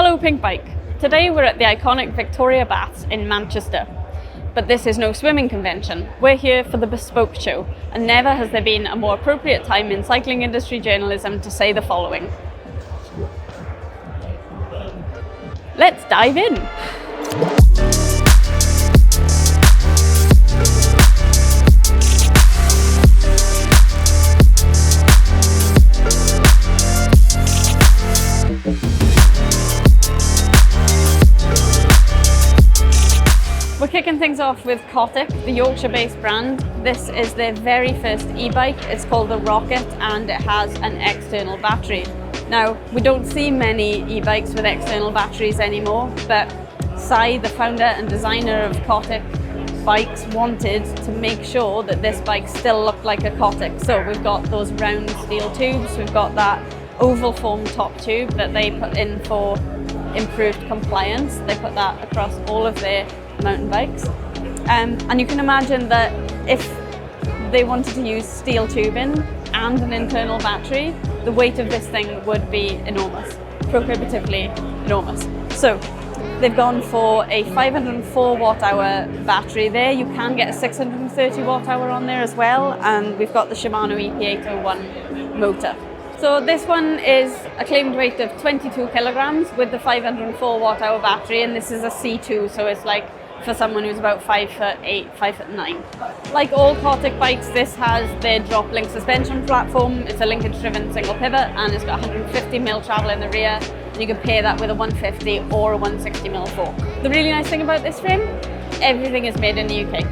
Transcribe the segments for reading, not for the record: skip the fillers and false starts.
Hello Pinkbike. Today we're at the iconic Victoria Baths in Manchester. But this is no swimming convention. We're here for the Bespoked Show, and never has there been a more appropriate time in cycling industry journalism to say the following. Let's dive in. We're kicking things off with Cotic, the Yorkshire-based brand. This is their very first e-bike. It's called the Rocket and it has an external battery. Now, we don't see many e-bikes with external batteries anymore, but Sai, the founder and designer of Cotic bikes, wanted to make sure that this bike still looked like a Cotic. So we've got those round steel tubes, we've got that oval form top tube that they put in for improved compliance. They put that across all of their mountain bikes. And you can imagine that if they wanted to use steel tubing and an internal battery, the weight of this thing would be enormous, prohibitively enormous. So they've gone for a 504 watt hour battery there. You can get a 630 watt hour on there as well. And we've got the Shimano EP801 motor. So this one is a claimed weight of 22 kilograms with the 504 watt hour battery, and this is a C2, so it's like for someone who's about 5'8", 5'9". Like all Cotic bikes, this has their drop link suspension platform. It's a linkage driven single pivot and it's got 150mm travel in the rear, and you can pair that with a 150 or a 160mm fork. The really nice thing about this frame, everything is made in the UK.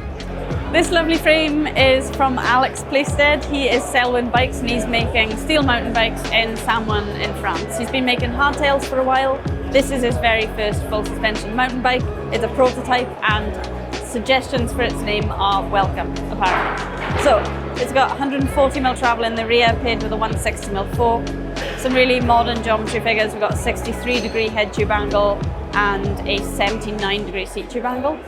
This lovely frame is from Alex Plaisted. He is Selwyn Bikes and he's making steel mountain bikes in Samoin in France. He's been making hardtails for a while. This is his very first full suspension mountain bike. It's a prototype and suggestions for its name are welcome, apparently. So it's got 140mm travel in the rear paired with a 160mm fork. Some really modern geometry figures. We've got a 63-degree head tube angle and a 79-degree seat tube angle.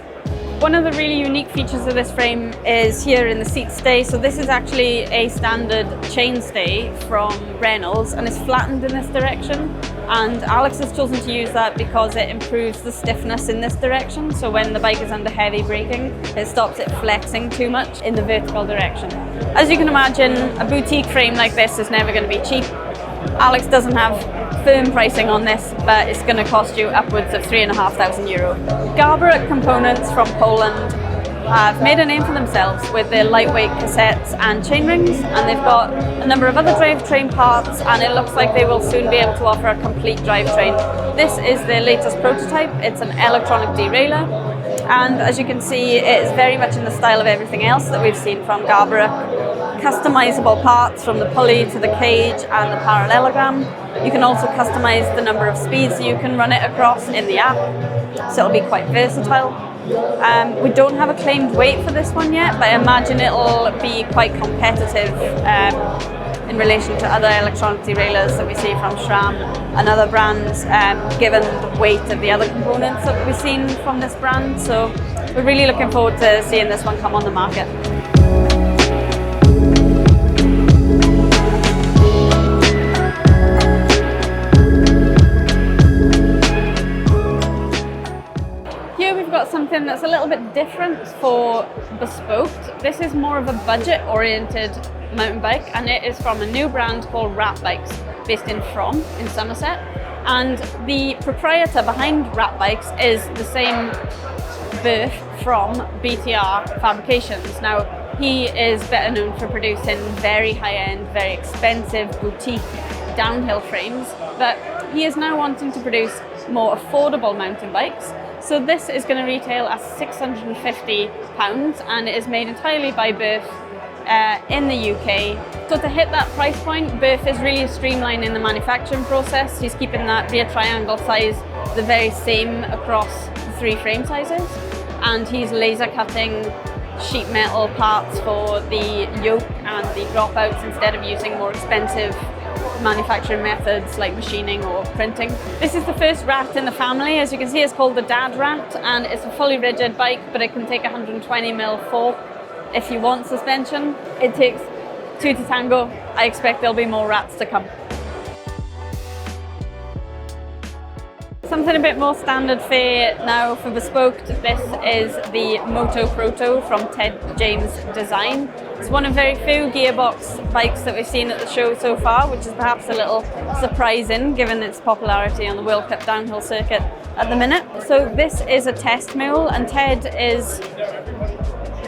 One of the really unique features of this frame is here in the seat stay. So this is actually a standard chainstay from Reynolds and it's flattened in this direction. And Alex has chosen to use that because it improves the stiffness in this direction. So when the bike is under heavy braking, it stops it flexing too much in the vertical direction. As you can imagine, a boutique frame like this is never going to be cheap. Alex doesn't have firm pricing on this, but it's going to cost you upwards of €3,500. Gabra Components from Poland have made a name for themselves with their lightweight cassettes and chainrings, and they've got a number of other drivetrain parts, and it looks like they will soon be able to offer a complete drivetrain. This is their latest prototype. It's an electronic derailleur, and as you can see, it is very much in the style of everything else that we've seen from Gabra. Customizable parts from the pulley to the cage and the parallelogram. You can also customize the number of speeds you can run it across in the app, so it'll be quite versatile. We don't have a claimed weight for this one yet, but I imagine it'll be quite competitive in relation to other electronic derailleurs that we see from SRAM and other brands, given the weight of the other components that we've seen from this brand. So we're really looking forward to seeing this one come on the market. Something that's a little bit different for Bespoked. This is more of a budget-oriented mountain bike, and it is from a new brand called Rat Bikes, based in From in Somerset. And the proprietor behind Rat Bikes is the same birth from BTR Fabrications. Now, he is better known for producing very high-end, very expensive boutique downhill frames, but he is now wanting to produce more affordable mountain bikes. So this is going to retail at £650 and it is made entirely by Birth in the UK. So to hit that price point, Birth is really streamlining the manufacturing process. He's keeping that rear triangle size the very same across the three frame sizes, and he's laser cutting sheet metal parts for the yoke and the dropouts instead of using more expensive manufacturing methods like machining or printing. This is the first Rat in the family. As you can see, it's called the Dad Rat, and it's a fully rigid bike, but it can take a 120mm fork if you want suspension. It takes two to tango. I expect there'll be more Rats to come. Something a bit more standard fare now for Bespoked. This is the Moto Proto from Ted James Design. It's one of very few gearbox bikes that we've seen at the show so far, which is perhaps a little surprising given its popularity on the World Cup downhill circuit at the minute. So this is a test mule, and Ted is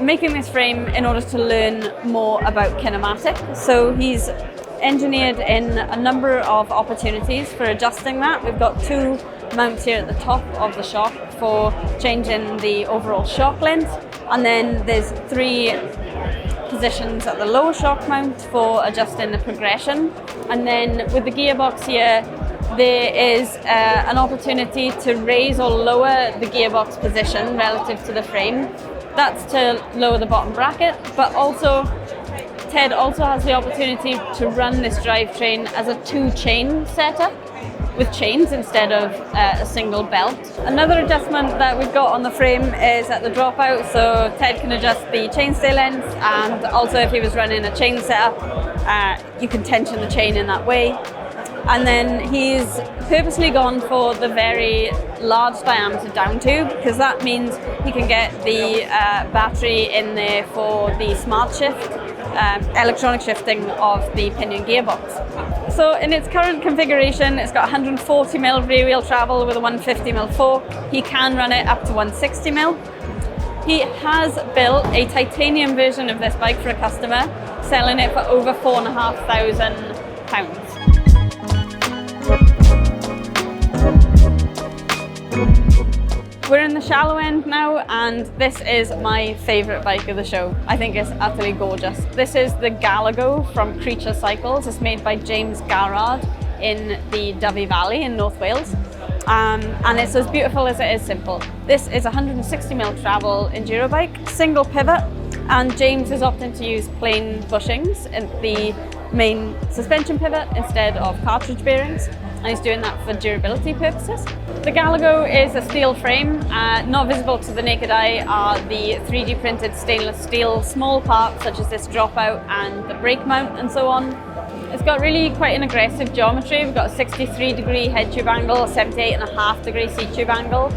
making this frame in order to learn more about kinematic. So he's engineered in a number of opportunities for adjusting that. We've got two mounts here at the top of the shock for changing the overall shock length, and then there's three positions at the lower shock mount for adjusting the progression. And then with the gearbox here, there is an opportunity to raise or lower the gearbox position relative to the frame. That's to lower the bottom bracket, but also Ted also has the opportunity to run this drivetrain as a 2-chain setup with chains instead of a single belt. Another adjustment that we've got on the frame is at the dropout, so Ted can adjust the chainstay length, and also if he was running a chain setup, you can tension the chain in that way. And then he's purposely gone for the very large diameter down tube, because that means he can get the battery in there for the smart shift, electronic shifting of the pinion gearbox. So in its current configuration, it's got 140mm rear wheel travel with a 150mm fork. He can run it up to 160mm. He has built a titanium version of this bike for a customer, selling it for over £4,500. We're in the shallow end now, and this is my favourite bike of the show. I think it's utterly gorgeous. This is the Galago from Creature Cycles. It's made by James Garrard in the Dyfi Valley in North Wales. And it's as beautiful as it is simple. This is a 160mm travel enduro bike, single pivot, and James has opted to use plain bushings in the main suspension pivot instead of cartridge bearings, and he's doing that for durability purposes. The Galago is a steel frame. Not visible to the naked eye are the 3D printed stainless steel small parts such as this dropout and the brake mount and so on. It's got really quite an aggressive geometry. We've got a 63-degree head tube angle, a 78.5-degree seat tube angle,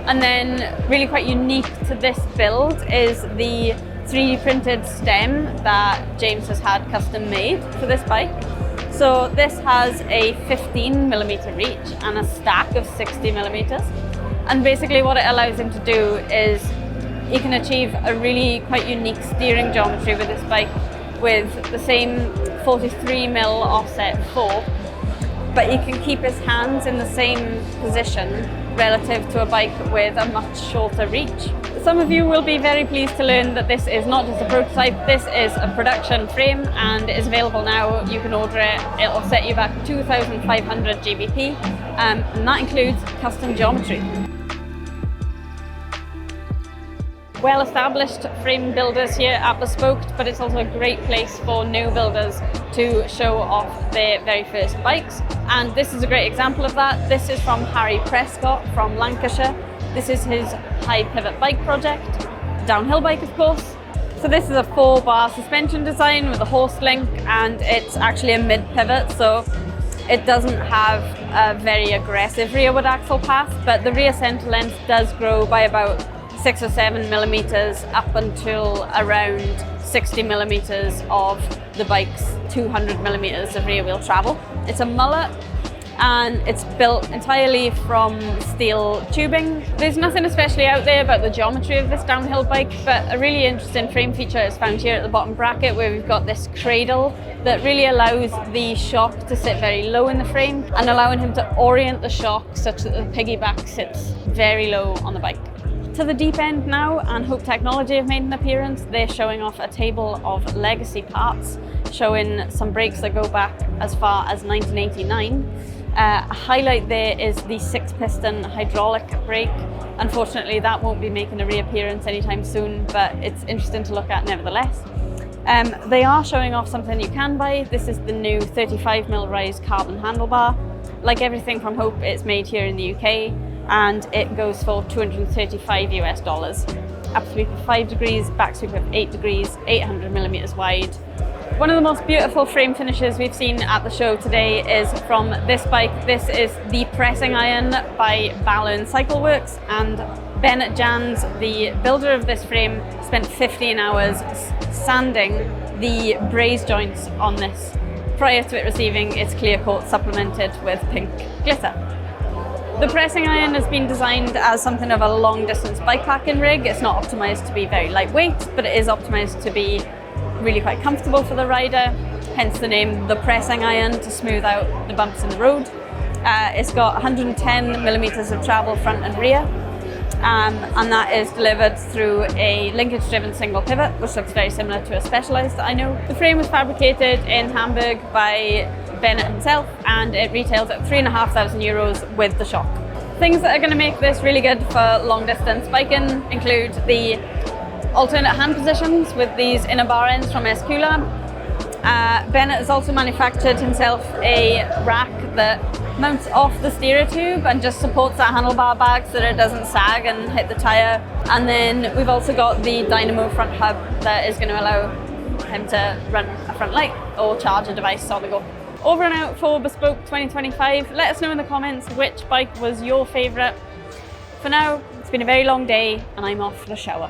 and then really quite unique to this build is the 3D printed stem that James has had custom made for this bike. So this has a 15mm reach and a stack of 60mm. And basically what it allows him to do is he can achieve a really quite unique steering geometry with this bike with the same 43mm offset fork, but he can keep his hands in the same position relative to a bike with a much shorter reach. Some of you will be very pleased to learn that this is not just a prototype, this is a production frame and it is available now. You can order it, it'll set you back 2,500 GBP, and that includes custom geometry. Well-established frame builders here at Bespoked, but it's also a great place for new builders to show off their very first bikes. And this is a great example of that. This is from Harry Prescott from Lancashire. This is his high pivot bike project, downhill bike of course. So this is a 4-bar suspension design with a horse link, and it's actually a mid pivot, so it doesn't have a very aggressive rearward axle path, but the rear center length does grow by about 6 or 7mm up until around 60mm of the bike's 200mm of rear wheel travel. It's a mullet and it's built entirely from steel tubing. There's nothing especially out there about the geometry of this downhill bike, but a really interesting frame feature is found here at the bottom bracket, where we've got this cradle that really allows the shock to sit very low in the frame and allowing him to orient the shock such that the piggyback sits very low on the bike. To the deep end now, and Hope Technology have made an appearance. They're showing off a table of legacy parts, showing some brakes that go back as far as 1989. A highlight there is the 6-piston hydraulic brake. Unfortunately, that won't be making a reappearance anytime soon, but it's interesting to look at nevertheless. They are showing off something you can buy. This is the new 35mm rise carbon handlebar. Like everything from Hope, it's made here in the UK, and it goes for $235 US. Up sweep of 5 degrees, back sweep of 8 degrees, 800mm wide. One of the most beautiful frame finishes we've seen at the show today is from this bike. This is the pressing iron by Valon Cycleworks, and Ben Jans, the builder of this frame, spent 15 hours sanding the braze joints on this prior to it receiving its clear coat supplemented with pink glitter. The pressing iron has been designed as something of a long distance bikepacking rig. It's not optimized to be very lightweight, but it is optimized to be really quite comfortable for the rider, hence the name the pressing iron, to smooth out the bumps in the road. It's got 110 millimeters of travel front and rear, and that is delivered through a linkage driven single pivot, which looks very similar to a Specialized that I know. The frame was fabricated in Hamburg by Bennett himself, and it retails at €3,500 with the shock. Things that are going to make this really good for long distance biking include the alternate hand positions with these inner bar ends from SQ Lab. Bennett has also manufactured himself a rack that mounts off the steerer tube and just supports that handlebar bag so that it doesn't sag and hit the tyre. And then we've also got the Dynamo front hub that is going to allow him to run a front light or charge a device on the go. Over and out for Bespoke 2025. Let us know in the comments which bike was your favourite. For now, it's been a very long day and I'm off for the shower.